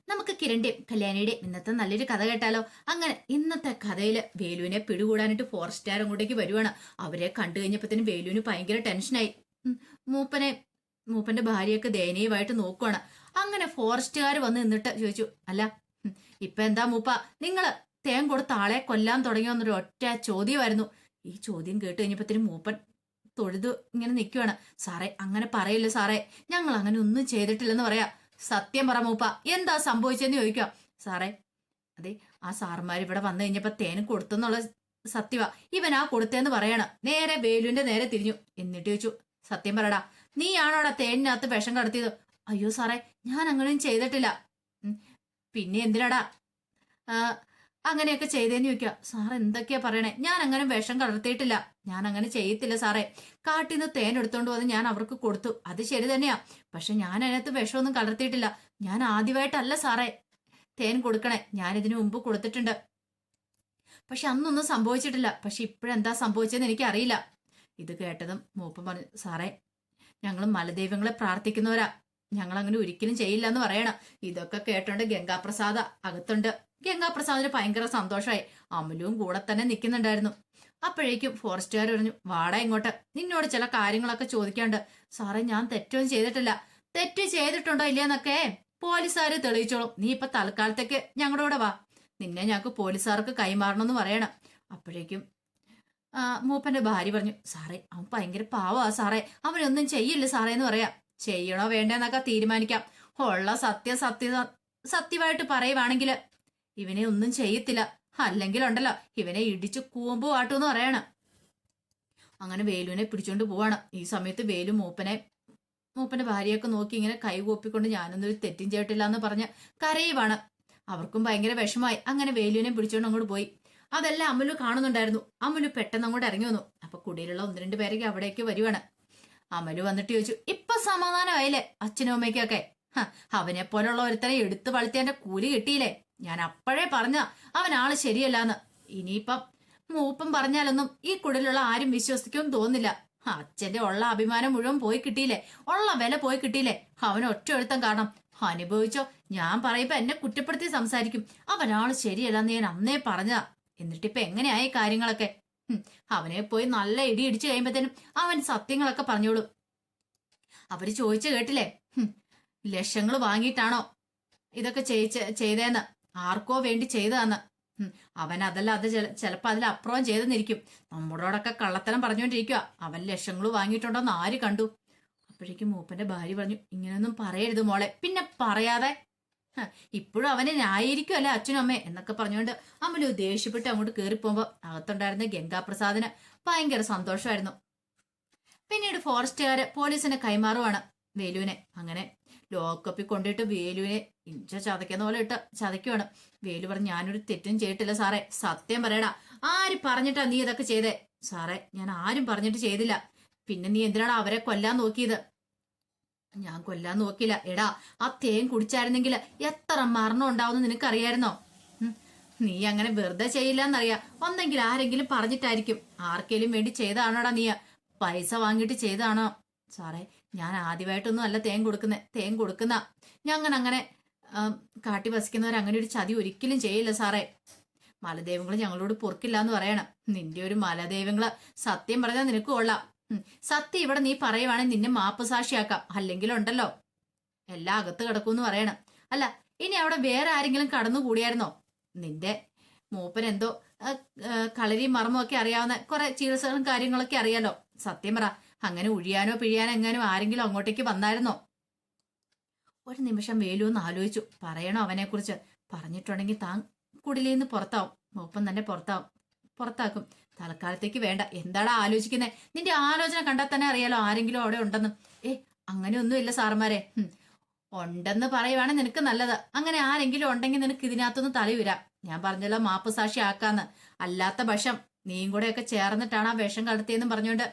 നമുക്ക് കിരണിന്റെയും കല്യാണിയുടെയും ഇന്നത്തെ നല്ലൊരു കഥ കേട്ടാലോ? അങ്ങനെ ഇന്നത്തെ കഥയില് വേലുവിനെ പിടികൂടാനായിട്ട് ഫോറസ്റ്റുകാർ അങ്ങോട്ടേക്ക് വരുവാണ്. അവരെ കണ്ടു കഴിഞ്ഞപ്പത്തിന് വേലുവിന് ഭയങ്കര ടെൻഷനായി. മൂപ്പനെ മൂപ്പന്റെ ഭാര്യയൊക്കെ ദയനീയമായിട്ട് നോക്കുവാണ്. അങ്ങനെ ഫോറസ്റ്റുകാർ വന്ന് നിന്നിട്ട് ചോദിച്ചു, അല്ല ഇപ്പൊ എന്താ മൂപ്പ, നിങ്ങള് തേൻ കൊടുത്ത ആളെ കൊല്ലാൻ തുടങ്ങിയോന്നൊരു ഒറ്റ ചോദ്യമായിരുന്നു. ഈ ചോദ്യം കേട്ട് കഴിഞ്ഞപ്പത്തിന് മൂപ്പൻ തൊഴുതു ഇങ്ങനെ നിൽക്കുവാണ്. സാറേ അങ്ങനെ പറയില്ല സാറേ, ഞങ്ങൾ അങ്ങനെ ഒന്നും ചെയ്തിട്ടില്ലെന്ന് പറയാ. സത്യം പറ മൂപ്പ, എന്താ സംഭവിച്ചെന്ന് ചോദിക്കാം. സാറേ അതെ, ആ സാറുമാർ ഇവിടെ വന്നു കഴിഞ്ഞപ്പോ തേൻ കൊടുത്തെന്നുള്ള സത്യവാ. ഇവനാ കൊടുത്തേന്ന് പറയണം. നേരെ വേലുവിന്റെ നേരെ തിരിഞ്ഞു. എന്നിട്ട് ചോദിച്ചു, സത്യം പറടാ, നീയാണോടാ തേനിനകത്ത് വിഷം കടത്തിയത്? അയ്യോ സാറേ, ഞാൻ അങ്ങനെയും ചെയ്തിട്ടില്ല. പിന്നെ എന്തിനാടാ അങ്ങനെയൊക്കെ ചെയ്തേന്ന് ചോദിക്കുക. സാർ എന്തൊക്കെയാ പറയണേ? ഞാൻ അങ്ങനെ വിഷം കലർത്തിയിട്ടില്ല, ഞാൻ അങ്ങനെ ചെയ്യത്തില്ല സാറേ. കാട്ടിൽ നിന്ന് തേൻ എടുത്തോണ്ട് വന്ന് ഞാൻ അവർക്ക് കൊടുത്തു, അത് ശരി തന്നെയാ. പക്ഷെ ഞാൻ അതിനകത്ത് വിഷമൊന്നും കലർത്തിയിട്ടില്ല. ഞാൻ ആദ്യമായിട്ടല്ല സാറേ തേൻ കൊടുക്കണേ, ഞാൻ ഇതിനു മുമ്പ് കൊടുത്തിട്ടുണ്ട്. പക്ഷെ അന്നൊന്നും സംഭവിച്ചിട്ടില്ല. പക്ഷെ ഇപ്പോഴെന്താ സംഭവിച്ചതെന്ന് എനിക്കറിയില്ല. ഇത് കേട്ടതും മൂപ്പൻ പറഞ്ഞു, സാറേ ഞങ്ങൾ മലദൈവങ്ങളെ പ്രാർത്ഥിക്കുന്നവരാ, ഞങ്ങൾ അങ്ങനെ ഒരിക്കലും ചെയ്യില്ല എന്ന് പറയണം. ഇതൊക്കെ കേട്ടോണ്ട് ഗംഗാപ്രസാദ അകത്തുണ്ട്. ഗംഗാപ്രസാദിന് ഭയങ്കര സന്തോഷമായി. അമലുവും കൂടെ തന്നെ നിൽക്കുന്നുണ്ടായിരുന്നു. അപ്പോഴേക്കും ഫോറസ്റ്റുകാർ പറഞ്ഞു, വാടാ ഇങ്ങോട്ട്, നിന്നോട് ചില കാര്യങ്ങളൊക്കെ ചോദിക്കാണ്ട്. സാറേ ഞാൻ തെറ്റൊന്നും ചെയ്തിട്ടില്ല. തെറ്റ് ചെയ്തിട്ടുണ്ടോ ഇല്ലയെന്നൊക്കെ പോലീസുകാർ തെളിയിച്ചോളും. നീ ഇപ്പൊ തൽക്കാലത്തേക്ക് ഞങ്ങളുടെ കൂടെ വാ, നിന്നെ ഞങ്ങൾക്ക് പോലീസുകാർക്ക് കൈമാറണമെന്ന് പറയണം. അപ്പോഴേക്കും മൂപ്പന്റെ ഭാര്യ പറഞ്ഞു, സാറേ അവൻ ഭയങ്കര പാവാ സാറേ, അവനൊന്നും ചെയ്യില്ല സാറേ എന്ന് പറയാ. ചെയ്യണോ വേണ്ടെന്നൊക്കെ തീരുമാനിക്കാം. ഉള്ള സത്യമായിട്ട് പറയുവാണെങ്കിൽ ഇവനെ ഒന്നും ചെയ്യത്തില്ല, അല്ലെങ്കിൽ ഉണ്ടല്ലോ ഇവനെ ഇടിച്ചു കൂമ്പ് വാട്ടുമെന്ന് പറയണം. അങ്ങനെ വേലുവിനെ പിടിച്ചോണ്ട് പോവാണ്. ഈ സമയത്ത് വേലു മൂപ്പന്റെ ഭാര്യയൊക്കെ നോക്കി ഇങ്ങനെ കൈ കൂപ്പിക്കൊണ്ട് ഞാനൊന്നും ഒരു തെറ്റും ചെയ്തിട്ടില്ല എന്ന് പറഞ്ഞ് കരയുവാണ്. അവർക്കും ഭയങ്കര വിഷമായി. അങ്ങനെ വേലുവിനെ പിടിച്ചോണ്ട് അങ്ങോട്ട് പോയി. അതെല്ലാം അമലു കാണുന്നുണ്ടായിരുന്നു. അമലു പെട്ടെന്ന് അങ്ങോട്ട് ഇറങ്ങി വന്നു. അപ്പൊ കുടിയിലുള്ള ഒന്ന് രണ്ട് പേരൊക്കെ അവിടേക്ക് വരുവാണ്. അമലു വന്നിട്ട് ചോദിച്ചു, ഇപ്പൊ സമാധാനമായില്ലേ അച്ഛനും അമ്മയ്ക്കൊക്കെ? അവനെ പോലുള്ള ഒരുത്തനെ എടുത്തു വളർത്തിയന്റെ കൂലി കിട്ടിയില്ലേ? ഞാൻ അപ്പോഴേ പറഞ്ഞ അവൻ ആള് ശരിയല്ലാന്ന്. ഇനിയിപ്പം മൂപ്പം പറഞ്ഞാലൊന്നും ഈ കുടിലുള്ള ആരും വിശ്വസിക്കുമെന്ന് തോന്നില്ല. അച്ഛന്റെ ഉള്ള അഭിമാനം മുഴുവൻ പോയി കിട്ടിയില്ലേ, ഉള്ള വില പോയി കിട്ടിയില്ലേ? അവൻ ഒറ്റ ഒരുത്തം കാരണം അനുഭവിച്ചോ. ഞാൻ പറയുമ്പോ എന്നെ കുറ്റപ്പെടുത്തി സംസാരിക്കും. അവനാള് ശരിയല്ലെന്ന് ഞാൻ അന്നേ പറഞ്ഞതാ. എന്നിട്ടിപ്പൊ എങ്ങനെയായി കാര്യങ്ങളൊക്കെ? അവനെ പോയി നല്ല ഇടി ഇടിച്ചു കഴിയുമ്പത്തേനും അവൻ സത്യങ്ങളൊക്കെ പറഞ്ഞോളൂ. അവര് ചോദിച്ചു കേട്ടില്ലേ, ലക്ഷങ്ങൾ വാങ്ങിയിട്ടാണോ ഇതൊക്കെ ചെയ്തേന്ന്, ആർക്കോ വേണ്ടി ചെയ്തതാന്ന്. അവൻ അതല്ല, അത് ചിലപ്പോ അതിലപ്പുറം ചെയ്തെന്നിരിക്കും. നമ്മളോടൊക്കെ കള്ളത്തരം പറഞ്ഞുകൊണ്ടിരിക്കുക. അവൻ ലക്ഷങ്ങൾ വാങ്ങിയിട്ടുണ്ടോന്ന് ആര് കണ്ടു? അപ്പോഴേക്കും മൂപ്പന്റെ ഭാര്യ പറഞ്ഞു, ഇങ്ങനെയൊന്നും പറയരുത് മോളെ. പിന്നെ പറയാതെ, ഇപ്പോഴും അവനെ ന്യായീകരിക്കുമല്ലേ അച്ഛനും അമ്മേ എന്നൊക്കെ പറഞ്ഞുകൊണ്ട് അമലു ദേഷ്യപ്പെട്ട് അങ്ങോട്ട് കയറിപ്പോകുമ്പോ അകത്തുണ്ടായിരുന്ന ഗംഗാപ്രസാദിന് ഭയങ്കര സന്തോഷമായിരുന്നു. പിന്നീട് ഫോറസ്റ്റുകാര് പോലീസിനെ കൈമാറുവാണ് വേലുവിനെ. അങ്ങനെ ലോക്കപ്പിൽ കൊണ്ടിട്ട് വേലുവിനെ ഇഞ്ച ചതയ്ക്കുന്ന പോലെ ഇട്ട് ചതയ്ക്കുവാണ്. വേലു പറഞ്ഞു, ഞാനൊരു തെറ്റും ചെയ്തിട്ടില്ല സാറേ, സത്യം പറയടാ, ആര് പറഞ്ഞിട്ടാ നീ ഇതൊക്കെ ചെയ്തേ? സാറേ ഞാൻ ആരും പറഞ്ഞിട്ട് ചെയ്തില്ല. പിന്നെ നീ എന്തിനാണ് അവരെ കൊല്ലാൻ നോക്കിയത്? ഞാൻ കൊല്ലാൻ നോക്കില്ല. എടാ, ആ തേൻ കുടിച്ചായിരുന്നെങ്കിൽ എത്ര മരണം ഉണ്ടാവുന്ന നിനക്കറിയായിരുന്നോ? നീ അങ്ങനെ വെറുതെ ചെയ്യില്ലെന്നറിയാ. ഒന്നെങ്കിൽ ആരെങ്കിലും പറഞ്ഞിട്ടായിരിക്കും. ആർക്കെങ്കിലും വേണ്ടി ചെയ്താണോടാ നീ? പൈസ വാങ്ങിയിട്ട് ചെയ്താണോ? സാറേ ഞാൻ ആദ്യമായിട്ടൊന്നും അല്ല തേൻ കൊടുക്കുന്ന ഞങ്ങനെ കാട്ടി വസിക്കുന്നവർ അങ്ങനെ ഒരു ചതി ഒരിക്കലും ചെയ്യില്ല സാറേ. മലദൈവങ്ങൾ ഞങ്ങളോട് പൊറുക്കില്ല എന്ന് പറയണം. നിന്റെ ഒരു മലദൈവങ്ങള് സത്യം പറഞ്ഞാൽ നിനക്ക് കൊള്ളാം. സത്യം ഇവിടെ നീ പറയുവാണെങ്കിൽ നിന്നെ മാപ്പ് സാക്ഷിയാക്കാം. അല്ലെങ്കിലുണ്ടല്ലോ എല്ലാം അകത്ത് കിടക്കൂന്ന് പറയണം. അല്ല, ഇനി അവിടെ വേറെ ആരെങ്കിലും കടന്നുകൂടിയായിരുന്നോ? നിന്റെ മൂപ്പൻ എന്തോ കളരിയും മർമ്മവും ഒക്കെ അറിയാവുന്ന കുറെ ചികിത്സകളും കാര്യങ്ങളൊക്കെ അറിയാലോ. സത്യം പറ, അങ്ങനെ ഒഴിയാനോ പിഴിയാനോ എങ്ങാനും ആരെങ്കിലും അങ്ങോട്ടേക്ക് വന്നായിരുന്നോ? ഒരു നിമിഷം വേലു എന്ന് ആലോചിച്ചു. പറയണോ അവനെ കുറിച്ച്? പറഞ്ഞിട്ടുണ്ടെങ്കിൽ താൻ കുടിലേന്ന് പുറത്താവും. മൂപ്പൻ തന്നെ പുറത്താക്കും. തൽക്കാലത്തേക്ക് വേണ്ട. എന്താടാ ആലോചിക്കുന്നേ? നിന്റെ ആലോചന കണ്ടാൽ തന്നെ അറിയാലോ ആരെങ്കിലും അവിടെ ഉണ്ടെന്ന്. അങ്ങനെയൊന്നും ഇല്ല സാറുമാരെ. ഉണ്ടെന്ന് പറയുവാണെങ്കിൽ നിനക്ക് നല്ലത്. അങ്ങനെ ആരെങ്കിലും ഉണ്ടെങ്കിൽ നിനക്ക് ഇതിനകത്തൊന്ന് തലയുരാം. ഞാൻ പറഞ്ഞല്ലോ മാപ്പ് സാക്ഷി ആക്കാന്ന്. അല്ലാത്ത പക്ഷം നീയും കൂടെയൊക്കെ ചേർന്നിട്ടാണ് ആ വിഷം കടത്തിയെന്നും പറഞ്ഞുകൊണ്ട്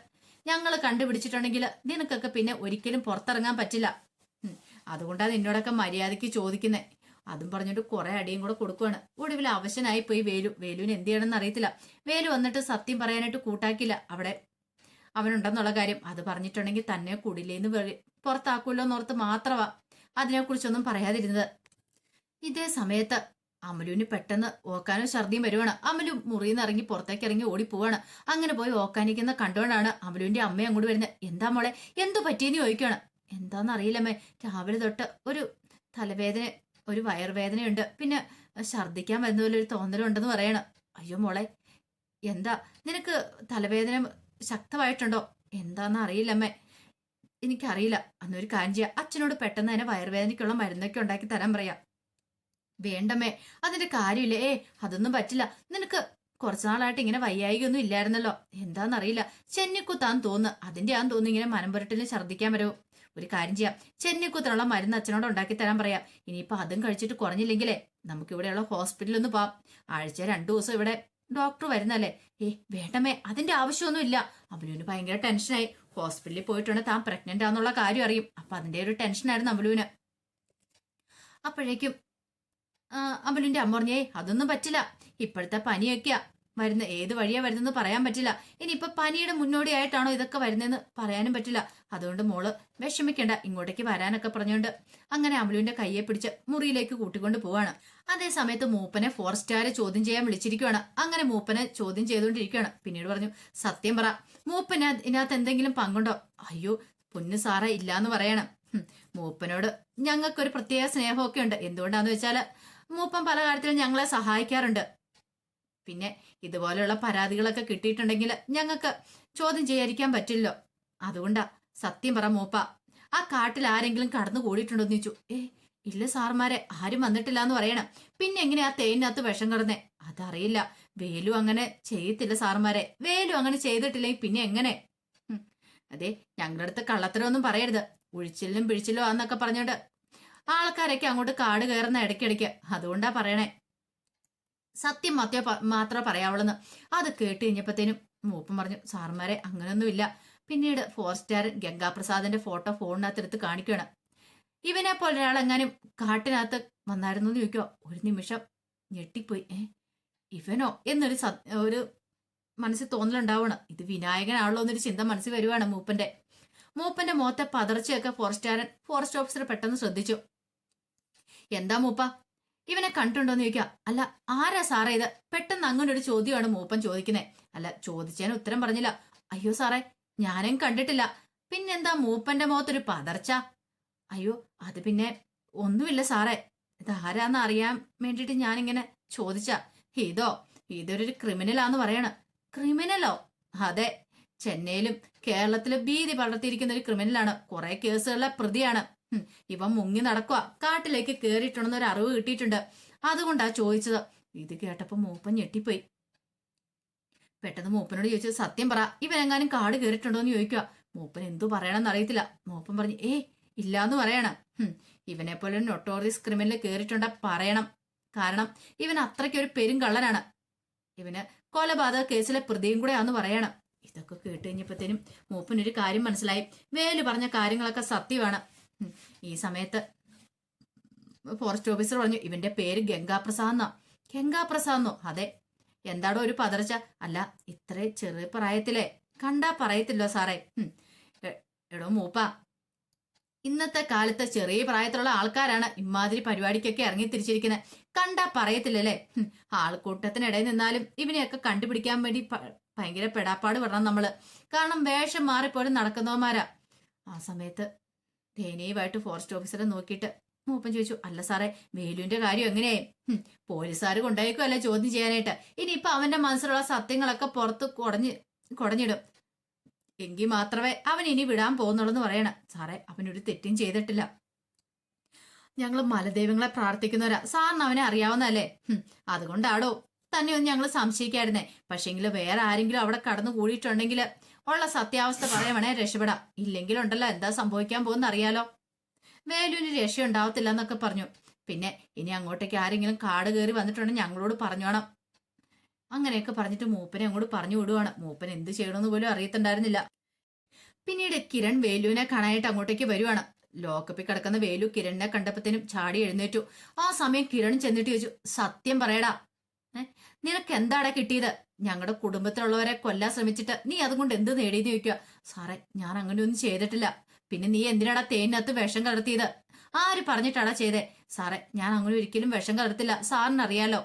ഞങ്ങൾ കണ്ടുപിടിച്ചിട്ടുണ്ടെങ്കിൽ നിനക്കൊക്കെ പിന്നെ ഒരിക്കലും പുറത്തിറങ്ങാൻ പറ്റില്ല. അതുകൊണ്ടാ നിന്നോടൊക്കെ മര്യാദയ്ക്ക് ചോദിക്കുന്നേ. അതും പറഞ്ഞിട്ട് കുറെ അടിയും കൂടെ കൊടുക്കുവാണ്. ഒടുവിൽ അവശനായി പോയി വേലുവിന് എന്ത് ചെയ്യണമെന്ന് അറിയത്തില്ല. വേലു വന്നിട്ട് സത്യം പറയാനായിട്ട് കൂട്ടാക്കില്ല. അവിടെ അവനുണ്ടെന്നുള്ള കാര്യം അത് പറഞ്ഞിട്ടുണ്ടെങ്കിൽ തന്നെ കുടിലേന്ന് പുറത്താക്കൂല്ലോ എന്നോർത്ത് മാത്രമാ അതിനെക്കുറിച്ചൊന്നും പറയാതിരുന്നത്. ഇതേ സമയത്ത് അമലുവിന് പെട്ടെന്ന് ഓക്കാനോ ഛർദിയും വരുവാണ്. അമലു മുറിയിൽ നിന്ന് ഇറങ്ങി പുറത്തേക്ക് ഇറങ്ങി ഓടിപ്പോവാണ്. അങ്ങനെ പോയി ഓക്കാനിക്കുന്ന കണ്ടുകൊണ്ടാണ് അമലുവിന്റെ അമ്മ അങ്ങോട്ട് വരുന്നത്. എന്താ മോളെ, എന്തു പറ്റിയെന്ന് ചോദിക്കുകയാണ്. എന്താണെന്നറിയില്ലമ്മേ, രാവിലെ തൊട്ട് ഒരു തലവേദന, ഒരു വയറുവേദനയുണ്ട്, പിന്നെ ഛർദിക്കാൻ വരുന്ന പോലെ ഒരു തോന്നലുണ്ടെന്ന് പറയണം. അയ്യോ മോളെ, എന്താ നിനക്ക് തലവേദന ശക്തമായിട്ടുണ്ടോ? എന്താന്ന് അറിയില്ലമ്മേ, എനിക്കറിയില്ല. അന്നൊരു കാര്യം ചെയ്യാം, അച്ഛനോട് പെട്ടെന്ന് തന്നെ വയറുവേദനയ്ക്കുള്ള മരുന്നൊക്കെ ഉണ്ടാക്കി തരാൻ പറയാം. വേണ്ടമ്മേ, അതിന്റെ കാര്യമില്ല. അതൊന്നും പറ്റില്ല. നിനക്ക് കുറച്ചു നാളായിട്ട് ഇങ്ങനെ വയ്യായികൊന്നും ഇല്ലായിരുന്നല്ലോ. എന്താന്നറിയില്ല, ചെന്നിക്കുത്താൻ തോന്നുന്നു. അതിന്റെ ആന്ന് തോന്നുന്നു ഇങ്ങനെ മനംപുരട്ടിലും ഛർദ്ദിക്കാൻ വരും. ഒരു കാര്യം ചെയ്യാം, ചെന്നിക്കുത്തിനുള്ള മരുന്ന് അച്ഛനോട് ഉണ്ടാക്കി തരാൻ പറയാം. ഇനിയിപ്പൊ അതും കഴിച്ചിട്ട് കുറഞ്ഞില്ലെങ്കിലേ നമുക്ക് ഇവിടെയുള്ള ഹോസ്പിറ്റലിൽ ഒന്ന് പോവാം. ആഴ്ച 2 ദിവസം ഇവിടെ ഡോക്ടർ വരുന്നല്ലേ. വേണ്ടമ്മേ, അതിന്റെ ആവശ്യമൊന്നും ഇല്ല. അമലുവിന് ഭയങ്കര ടെൻഷനായി. ഹോസ്പിറ്റലിൽ പോയിട്ടുണ്ട് താൻ പ്രഗ്നന്റ് ആണെന്നുള്ള കാര്യം അറിയും. അപ്പൊ അതിന്റെ ഒരു ടെൻഷനായിരുന്നു അമലുവിന്. അപ്പോഴേക്കും അമലുവിന്റെ അമ്മ പറഞ്ഞേ, അതൊന്നും പറ്റില്ല. ഇപ്പോഴത്തെ പനിയൊക്കെയാ വരുന്നത്, ഏത് വഴിയാ വരുന്നതെന്ന് പറയാൻ പറ്റില്ല. ഇനിയിപ്പൊ പനിയുടെ മുന്നോടിയായിട്ടാണോ ഇതൊക്കെ വരുന്നതെന്ന് പറയാനും പറ്റില്ല. അതുകൊണ്ട് മോള് വിഷമിക്കണ്ട, ഇങ്ങോട്ടേക്ക് വരാനൊക്കെ പറഞ്ഞുകൊണ്ട് അങ്ങനെ അമലുവിന്റെ കയ്യെ പിടിച്ച് മുറിയിലേക്ക് കൂട്ടിക്കൊണ്ട് പോവാണ്. അതേ സമയത്ത് മൂപ്പനെ ഫോറസ്റ്റുകാരെ ചോദ്യം ചെയ്യാൻ വിളിച്ചിരിക്കുകയാണ്. അങ്ങനെ മൂപ്പനെ ചോദ്യം ചെയ്തുകൊണ്ടിരിക്കുകയാണ്. പിന്നീട് പറഞ്ഞു, സത്യം പറ, മൂപ്പന് ഇതിനകത്ത് എന്തെങ്കിലും പങ്കുണ്ടോ? അയ്യോ പൊന്നു സാറേ, ഇല്ലാന്ന് പറയണം. മൂപ്പനോട് ഞങ്ങൾക്കൊരു പ്രത്യേക സ്നേഹമൊക്കെ ഉണ്ട്. എന്തുകൊണ്ടാന്ന് വെച്ചാല് മൂപ്പൻ പല കാര്യത്തിലും ഞങ്ങളെ സഹായിക്കാറുണ്ട്. പിന്നെ ഇതുപോലെയുള്ള പരാതികളൊക്കെ കിട്ടിയിട്ടുണ്ടെങ്കിൽ ഞങ്ങൾക്ക് ചോദ്യം ചെയ്യാതിരിക്കാൻ പറ്റില്ലോ. അതുകൊണ്ടാ. സത്യം പറ മൂപ്പ, ആ കാട്ടിൽ ആരെങ്കിലും കടന്നു കൂടിയിട്ടുണ്ടോന്ന് ചോദിച്ചു. ഇല്ല സാർമാരെ, ആരും വന്നിട്ടില്ല എന്ന് പറയണം. പിന്നെ എങ്ങനെയാ തേനിനകത്ത് വിഷം കിടന്നേ? അതറിയില്ല. വേലു അങ്ങനെ ചെയ്യത്തില്ല സാർമാരെ. വേലു അങ്ങനെ ചെയ്തിട്ടില്ലെങ്കിൽ പിന്നെ എങ്ങനെ? അതെ, ഞങ്ങളുടെ അടുത്ത് കള്ളത്തരമൊന്നും പറയരുത്. ഒഴിച്ചിലും പിഴിച്ചിലോ ആന്നൊക്കെ പറഞ്ഞോണ്ട് ആൾക്കാരൊക്കെ അങ്ങോട്ട് കാട് കയറുന്ന ഇടയ്ക്കിടയ്ക്ക്. അതുകൊണ്ടാ പറയണേ, സത്യം മാത്രമേ പറയാവുള്ളെന്ന്. അത് കേട്ട് കഴിഞ്ഞപ്പത്തേനും മൂപ്പൻ പറഞ്ഞു, സാർമാരെ അങ്ങനെയൊന്നുമില്ല. പിന്നീട് ഫോറസ്റ്റുകാരൻ ഗംഗാപ്രസാദിന്റെ ഫോട്ടോ ഫോണിനകത്ത് എടുത്ത് കാണിക്കുകയാണ്. ഇവനെ പോലെ ഒരാളെങ്ങാനും കാട്ടിനകത്ത് വന്നായിരുന്നു എന്ന് ചോദിക്കോ. ഒരു നിമിഷം ഞെട്ടിപ്പോയി. ഇവനോ എന്നൊരു ഒരു മനസ്സിൽ തോന്നലുണ്ടാവണം. ഇത് വിനായകനാണല്ലോ എന്നൊരു ചിന്ത മനസ്സിൽ വരുവാണ് മൂപ്പന്റെ മുഖത്തെ പതർച്ചയൊക്കെ ഫോറസ്റ്റ് ഓഫീസർ പെട്ടെന്ന് ശ്രദ്ധിച്ചു. എന്താ മൂപ്പ, ഇവനെ കണ്ടിട്ടുണ്ടോന്ന് ചോദിക്കുക. അല്ല, ആരാ സാറേ ഇത്? പെട്ടെന്ന് അങ്ങനെ ഒരു ചോദ്യമാണ് മൂപ്പൻ ചോദിക്കുന്നത്. അല്ല, ചോദിച്ചതിന് ഉത്തരം പറഞ്ഞില്ല. അയ്യോ സാറേ, ഞാനും കണ്ടിട്ടില്ല. പിന്നെന്താ മൂപ്പന്റെ മുഖത്തൊരു പതർച്ച? അയ്യോ അത് പിന്നെ ഒന്നുമില്ല സാറേ, ഇതാരാന്ന് അറിയാൻ വേണ്ടിട്ട് ഞാനിങ്ങനെ ചോദിച്ച. ഇതൊരു ക്രിമിനലാന്ന് പറയണം. ക്രിമിനലോ? അതെ, ചെന്നൈയിലും കേരളത്തിലും ഭീതി പടർത്തിയിരിക്കുന്ന ഒരു ക്രിമിനലാണ്. കുറെ കേസുകളിലെ പ്രതിയാണ്. ഇവൻ മുങ്ങി നടക്കുക, കാട്ടിലേക്ക് കേറിയിട്ടുണ്ടെന്ന് ഒരു അറിവ് കിട്ടിയിട്ടുണ്ട്. അതുകൊണ്ടാ ചോദിച്ചത്. ഇത് കേട്ടപ്പോ മൂപ്പൻ ഞെട്ടിപ്പോയി. പെട്ടെന്ന് മൂപ്പനോട് ചോദിച്ചു, സത്യം പറ, ഇവനെങ്ങാനും കാട് കേറിയിട്ടുണ്ടോന്ന് ചോദിക്കുക. മൂപ്പൻ എന്തു പറയണമെന്ന് അറിയത്തില്ല. മൂപ്പൻ പറഞ്ഞു, ഇല്ലാന്ന് പറയണം. ഇവനെ പോലെ ഒരു നൊട്ടോറിയസ് ക്രിമിനൽ കേറിയിട്ടുണ്ടാ പറയണം. കാരണം ഇവൻ അത്രയ്ക്കൊരു പെരും കള്ളനാണ്. ഇവന് കൊലപാതക കേസിലെ പ്രതിയും കൂടെ ആന്ന് പറയണം. ഇതൊക്കെ കേട്ട് കഴിഞ്ഞപ്പോഴത്തേനും മൂപ്പനൊരു കാര്യം മനസ്സിലായി. വേലു പറഞ്ഞ കാര്യങ്ങളൊക്കെ സത്യമാണ്. ഈ സമയത്ത് ഫോറസ്റ്റ് ഓഫീസർ പറഞ്ഞു, ഇവന്റെ പേര് ഗംഗാപ്രസാദ്. ഗംഗാപ്രസാദെന്നോ? അതെ. എന്താടോ ഒരു പതർച്ച? അല്ല, ഇത്ര ചെറിയ പ്രായത്തിലെ കണ്ടാ പറയത്തില്ലോ സാറേ. എടോ മൂപ്പ, ഇന്നത്തെ കാലത്ത് ചെറിയ പ്രായത്തിലുള്ള ആൾക്കാരാണ് ഇമാതിരി പരിപാടിക്കൊക്കെ ഇറങ്ങി തിരിച്ചിരിക്കുന്നത്. കണ്ടാ പറയത്തില്ലല്ലേ? ആൾക്കൂട്ടത്തിനിടയിൽ നിന്നാലും ഇവനെയൊക്കെ കണ്ടുപിടിക്കാൻ വേണ്ടി ഭയങ്കര പെടാപ്പാട് പെടണം നമ്മള്. കാരണം വേഷം മാറിപ്പോലും നടക്കുന്നവന്മാരാ. ആ സമയത്ത് ദയനീയമായിട്ട് ഫോറസ്റ്റ് ഓഫീസറെ നോക്കിയിട്ട് മൂപ്പൻ ചോദിച്ചു, അല്ല സാറേ, വേലുവിന്റെ കാര്യം എങ്ങനെയായി? പോലീസുകാർ കൊണ്ടായിരിക്കുമല്ലേ ചോദ്യം ചെയ്യാനായിട്ട്. ഇനിയിപ്പൊ അവന്റെ മനസ്സിലുള്ള സത്യങ്ങളൊക്കെ പുറത്ത് കുടഞ്ഞിടും. എങ്കിൽ മാത്രമേ അവൻ ഇനി വിടാൻ പോകുന്നുള്ളൂ പറയണം. സാറേ, അവനൊരു തെറ്റും ചെയ്തിട്ടില്ല. ഞങ്ങൾ മലദൈവങ്ങളെ പ്രാർത്ഥിക്കുന്നവരാ. സാറിന് അവനെ അറിയാവുന്നല്ലേ? അതുകൊണ്ടാടോ തന്നെ ഒന്ന് ഞങ്ങൾ സംശയിക്കായിരുന്നേ. പക്ഷെങ്കിൽ വേറെ ആരെങ്കിലും അവിടെ കടന്നു കൂടിയിട്ടുണ്ടെങ്കിൽ ഉള്ള സത്യാവസ്ഥ പറയാൻ രക്ഷപ്പെടാം. ഇല്ലെങ്കിലുണ്ടല്ലോ എന്താ സംഭവിക്കാൻ പോകുന്ന അറിയാലോ. വേലുവിന് രക്ഷയുണ്ടാവത്തില്ല എന്നൊക്കെ പറഞ്ഞു. പിന്നെ ഇനി അങ്ങോട്ടേക്ക് ആരെങ്കിലും കാട് കയറി വന്നിട്ടുണ്ടെങ്കിൽ ഞങ്ങളോട് പറഞ്ഞോണം. അങ്ങനെയൊക്കെ പറഞ്ഞിട്ട് മൂപ്പനെ അങ്ങോട്ട് പറഞ്ഞു വിടുവാണ്. മൂപ്പൻ എന്ത് ചെയ്യണമെന്ന് പോലും അറിയത്തുണ്ടായിരുന്നില്ല. പിന്നീട് കിരൺ വേലുവിനെ കാണാനായിട്ട് അങ്ങോട്ടേക്ക് വരുവാണ്. ലോക്കപ്പിൽ കിടക്കുന്ന വേലു കിരണിനെ കണ്ടപ്പത്തേനും ചാടി എഴുന്നേറ്റു. ആ സമയം കിരൺ ചെന്നിട്ട് ചോദിച്ചു, സത്യം പറയടാ, നിനക്ക് എന്താടാ കിട്ടിയത്? ഞങ്ങളുടെ കുടുംബത്തിലുള്ളവരെ കൊല്ലാൻ ശ്രമിച്ചിട്ട് നീ അതുകൊണ്ട് എന്ത് നേടിയെന്ന് ചോദിക്കുക. സാറേ, ഞാൻ അങ്ങനെയൊന്നും ചെയ്തിട്ടില്ല. പിന്നെ നീ എന്തിനാടാ തേനിനകത്ത് വിഷം കലർത്തിയത്? ആര് പറഞ്ഞിട്ടാടാ ചെയ്തേ? സാറേ, ഞാൻ അങ്ങനെ ഒരിക്കലും വിഷം കലർത്തില്ല, സാറിനറിയാലോ.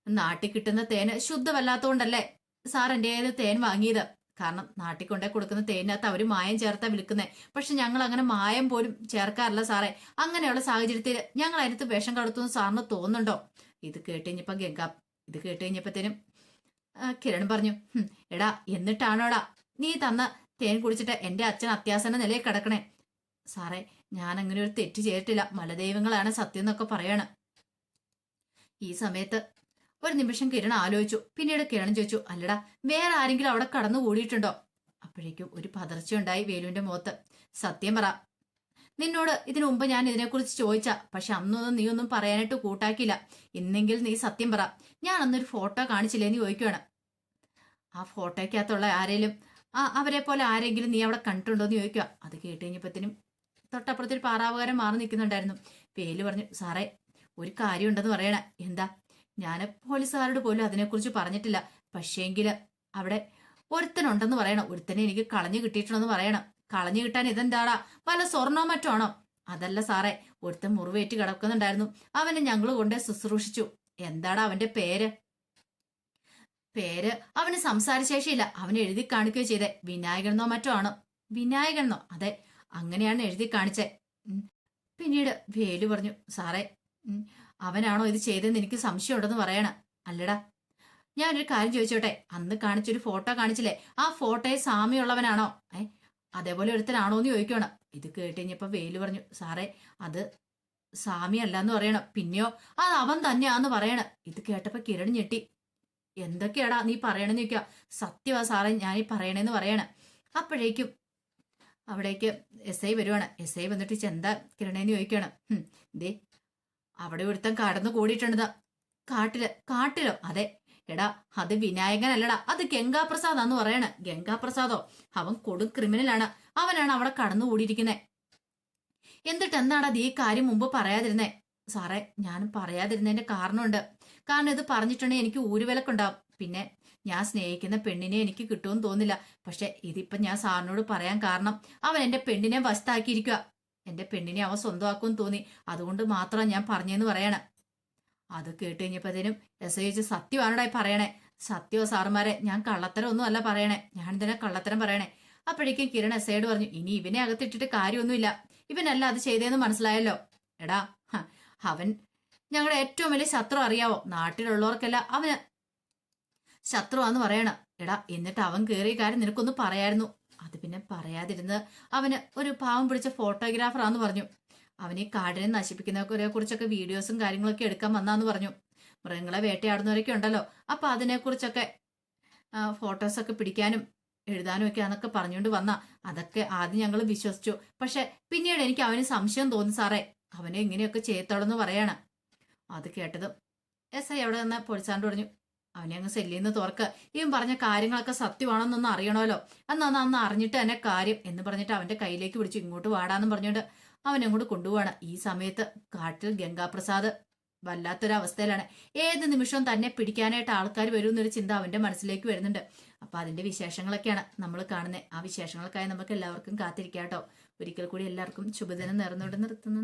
നാട്ടിൽ കിട്ടുന്ന തേന് ശുദ്ധമല്ലാത്തോണ്ടല്ലേ സാർ എൻ്റെ കയ്യിൽ തേൻ വാങ്ങിയത്. കാരണം നാട്ടിൽ കൊണ്ടേ കൊടുക്കുന്ന തേനിനകത്ത് അവര് മായം ചേർത്താ വിൽക്കുന്നേ. പക്ഷെ ഞങ്ങൾ അങ്ങനെ മായം പോലും ചേർക്കാറില്ല സാറേ. അങ്ങനെയുള്ള സാഹചര്യത്തിൽ ഞങ്ങൾ അതിനകത്ത് വിഷം കലർത്തുമെന്ന് സാറിന് തോന്നുന്നുണ്ടോ? ഇത് കേട്ട് കഴിഞ്ഞപ്പോ ഇത് കേട്ട് കഴിഞ്ഞപ്പോഴത്തേനും കിരൺ പറഞ്ഞു, എടാ എന്നിട്ടാണോടാ നീ തന്ന തേൻ കുടിച്ചിട്ട് എന്റെ അച്ഛൻ അത്യാസന്ന നിലയിൽ കിടക്കണേ? സാറേ, ഞാൻ അങ്ങനെ ഒരു തെറ്റ് ചെയ്തിട്ടില്ല, മലദൈവങ്ങളാണ് സത്യം എന്നൊക്കെ പറയാണ്. ഈ സമയത്ത് ഒരു നിമിഷം കിരൺ ആലോചിച്ചു. പിന്നീട് കിരൺ ചോദിച്ചു, അല്ലടാ വേറെ ആരെങ്കിലും അവിടെ കടന്നു കൂടിയിട്ടുണ്ടോ? അപ്പോഴേക്കും ഒരു പതർച്ചയുണ്ടായി വേലുവിന്റെ മുഖത്ത്. സത്യം പറ, നിന്നോട് ഇതിനു മുമ്പ് ഞാൻ ഇതിനെക്കുറിച്ച് ചോദിച്ചാ, പക്ഷെ അന്നൊന്നും നീ ഒന്നും പറയാനായിട്ട് കൂട്ടാക്കിയില്ല. ഇന്നെങ്കിൽ നീ സത്യം പറ, ഞാൻ അന്നൊരു ഫോട്ടോ കാണിച്ചില്ലേന്ന് ചോദിക്കുകയാണ്. ആ ഫോട്ടോയ്ക്കകത്തുള്ള ആരെങ്കിലും അവരെ പോലെ ആരെങ്കിലും നീ അവിടെ കണ്ടിട്ടുണ്ടോ എന്ന് ചോദിക്കുക. അത് കേട്ട് കഴിഞ്ഞപ്പത്തിനും തൊട്ടപ്പുറത്തൊരു പാറാവുകാരൻ മാറി നിൽക്കുന്നുണ്ടായിരുന്നു. പേല് പറഞ്ഞു, സാറേ ഒരു കാര്യം ഉണ്ടെന്ന് പറയണ. എന്താ? ഞാൻ പോലീസുകാരോട് പോലും അതിനെക്കുറിച്ച് പറഞ്ഞിട്ടില്ല. പക്ഷേങ്കില് അവിടെ ഒരുത്തനുണ്ടെന്ന് പറയണം. ഒരുത്തനെ എനിക്ക് കളഞ്ഞു കിട്ടിയിട്ടുണ്ടെന്ന് പറയണം. കളഞ്ഞു കിട്ടാൻ ഇതെന്താടാ, വല്ല സ്വർണ്ണോ മറ്റോ ആണോ? അതല്ല സാറേ, ഒരുത്തൻ മുറിവേറ്റ് കിടക്കുന്നുണ്ടായിരുന്നു. അവനെ ഞങ്ങൾ കൊണ്ടേ ശുശ്രൂഷിച്ചു. എന്താടാ അവന്റെ പേര്? അവന് സംസാരശേഷിയില്ല. അവൻ എഴുതി കാണിക്കുകയോ ചെയ്തേ. വിനായകനെന്നോ മറ്റോ ആണ്. വിനായകനെന്നോ? അതെ, അങ്ങനെയാണ് എഴുതി കാണിച്ചേ. പിന്നീട് വേലു പറഞ്ഞു, സാറേ അവനാണോ ഇത് ചെയ്തതെന്ന് എനിക്ക് സംശയം ഉണ്ടെന്ന് പറയണ. അല്ലടാ, ഞാനൊരു കാര്യം ചോദിച്ചോട്ടെ, അന്ന് കാണിച്ചൊരു ഫോട്ടോ കാണിച്ചില്ലേ, ആ ഫോട്ടോയെ സാമ്യമുള്ളവനാണോ? അതേപോലെ ഒരുത്തനാണോ എന്ന് ചോദിക്കുകയാണ്. ഇത് കേട്ടുകഴിഞ്ഞപ്പോ വേലു പറഞ്ഞു, സാറേ അത് സാമ്യല്ല എന്ന് പറയണം. പിന്നെയോ അത് അവൻ തന്നെയാന്ന് പറയണ. ഇത് കേട്ടപ്പോ കിരൺ ഞെട്ടി. എന്തൊക്കെയാടാ നീ പറയണെന്ന് ചോദിക്കുക. സത്യമാ സാറേ ഞാനീ പറയണേന്ന് പറയണ. അപ്പോഴേക്കും അവിടേക്ക് SI വരുവാണ്. SI വന്നിട്ട് ചെന്താ കിരണേന്ന് ചോദിക്കുകയാണ്. ദേ അവിടെ ഒരുത്തൻ കടന്നു കൂടിയിട്ടുണ്ടെന്ന്. കാട്ടിലോ? അതെ. എടാ അത് വിനായകനല്ലടാ, അത് ഗംഗാപ്രസാദാന്ന് പറയണ. ഗംഗാപ്രസാദോ? അവൻ കൊടും ക്രിമിനലാണ്. അവനാണ് അവിടെ കടന്നു കൂടിയിരിക്കുന്നേ. എന്നിട്ട് എന്താടാ ഈ കാര്യം മുമ്പ് പറയാതിരുന്നേ? സാറേ, ഞാൻ പറയാതിരുന്നതിന്റെ കാരണമുണ്ട്. കാരണം ഇത് പറഞ്ഞിട്ടുണ്ടെങ്കിൽ എനിക്ക് ഊരുവിലക്കുണ്ടാവും. പിന്നെ ഞാൻ സ്നേഹിക്കുന്ന പെണ്ണിനെ എനിക്ക് കിട്ടുമെന്ന് തോന്നില്ല. പക്ഷെ ഇതിപ്പം ഞാൻ സാറിനോട് പറയാൻ കാരണം അവൻ എന്റെ പെണ്ണിനെ വശത്താക്കിയിരിക്കുക. എന്റെ പെണ്ണിനെ അവൻ സ്വന്തമാക്കുമെന്ന് തോന്നി. അതുകൊണ്ട് മാത്രം ഞാൻ പറഞ്ഞെന്ന് പറയണ. അത് കേട്ട് കഴിഞ്ഞപ്പോഴത്തേനും SI സത്യമാണോടായി പറയണേ? സത്യമോ സാറുമാരെ, ഞാൻ കള്ളത്തരം ഒന്നും അല്ല പറയണേ. ഞാൻ ഇതിനെ കള്ളത്തരം പറയണേ. അപ്പോഴേക്കും കിരൺ SIയോട് പറഞ്ഞു, ഇനി ഇവനെ അകത്തിട്ടിട്ട് കാര്യമൊന്നുമില്ല. ഇവനല്ല അത് ചെയ്തതെന്ന് മനസ്സിലായല്ലോ. എടാ അവൻ ഞങ്ങളുടെ ഏറ്റവും വലിയ ശത്രു, അറിയാവോ? നാട്ടിലുള്ളവർക്കല്ല അവന് ശത്രുവാന്ന് പറയണം. എടാ എന്നിട്ട് അവൻ കയറിയ കാര്യം നിനക്കൊന്ന് പറയായിരുന്നു. അത് പിന്നെ പറയാതിരുന്നത് അവന് ഒരു പാവം പിടിച്ച ഫോട്ടോഗ്രാഫറാന്ന് പറഞ്ഞു. അവന് ഈ കാടിനെ നശിപ്പിക്കുന്നവരെ കുറിച്ചൊക്കെ വീഡിയോസും കാര്യങ്ങളൊക്കെ എടുക്കാൻ വന്നാന്ന് പറഞ്ഞു. മൃഗങ്ങളെ വേട്ടയാടുന്നവരൊക്കെ ഉണ്ടല്ലോ, അപ്പൊ അതിനെക്കുറിച്ചൊക്കെ ഫോട്ടോസൊക്കെ പിടിക്കാനും എഴുതാനും ഒക്കെ അതൊക്കെ പറഞ്ഞുകൊണ്ട് വന്ന. അതൊക്കെ ആദ്യം ഞങ്ങൾ വിശ്വസിച്ചു. പക്ഷെ പിന്നീട് എനിക്ക് അവന് സംശയം തോന്നി സാറേ, അവനെ ഇങ്ങനെയൊക്കെ ചെയ്യത്തോളെന്ന് പറയാണ്. അത് കേട്ടതും SI അവിടെ നിന്ന് പോലീസാണ്ട് പറഞ്ഞു, അവനെ അങ്ങ് സെല്ലിന്ന് തുറക്ക്. ഇവൻ പറഞ്ഞ കാര്യങ്ങളൊക്കെ സത്യമാണെന്നൊന്ന് അറിയണമല്ലോ. അന്ന് അറിഞ്ഞിട്ട് തന്നെ കാര്യം എന്ന് പറഞ്ഞിട്ട് അവന്റെ കയ്യിലേക്ക് പിടിച്ചു. ഇങ്ങോട്ട് വാടാന്നും പറഞ്ഞുകൊണ്ട് അവനങ്ങോട്ട് കൊണ്ടുപോവാണ്. ഈ സമയത്ത് കാട്ടിൽ ഗംഗാപ്രസാദ് വല്ലാത്തൊരവസ്ഥയിലാണ്. ഏത് നിമിഷവും തന്നെ പിടിക്കാനായിട്ട് ആൾക്കാർ വരും എന്നൊരു ചിന്ത അവന്റെ മനസ്സിലേക്ക് വരുന്നുണ്ട്. അപ്പൊ അതിന്റെ വിശേഷങ്ങളൊക്കെയാണ് നമ്മൾ കാണുന്നത്. ആ വിശേഷങ്ങൾക്കായി നമുക്ക് എല്ലാവർക്കും കാത്തിരിക്കാം കേട്ടോ. ഒരിക്കൽ കൂടി എല്ലാവർക്കും ശുഭദിനം നേർന്നുകൊണ്ട് നിർത്തുന്നു.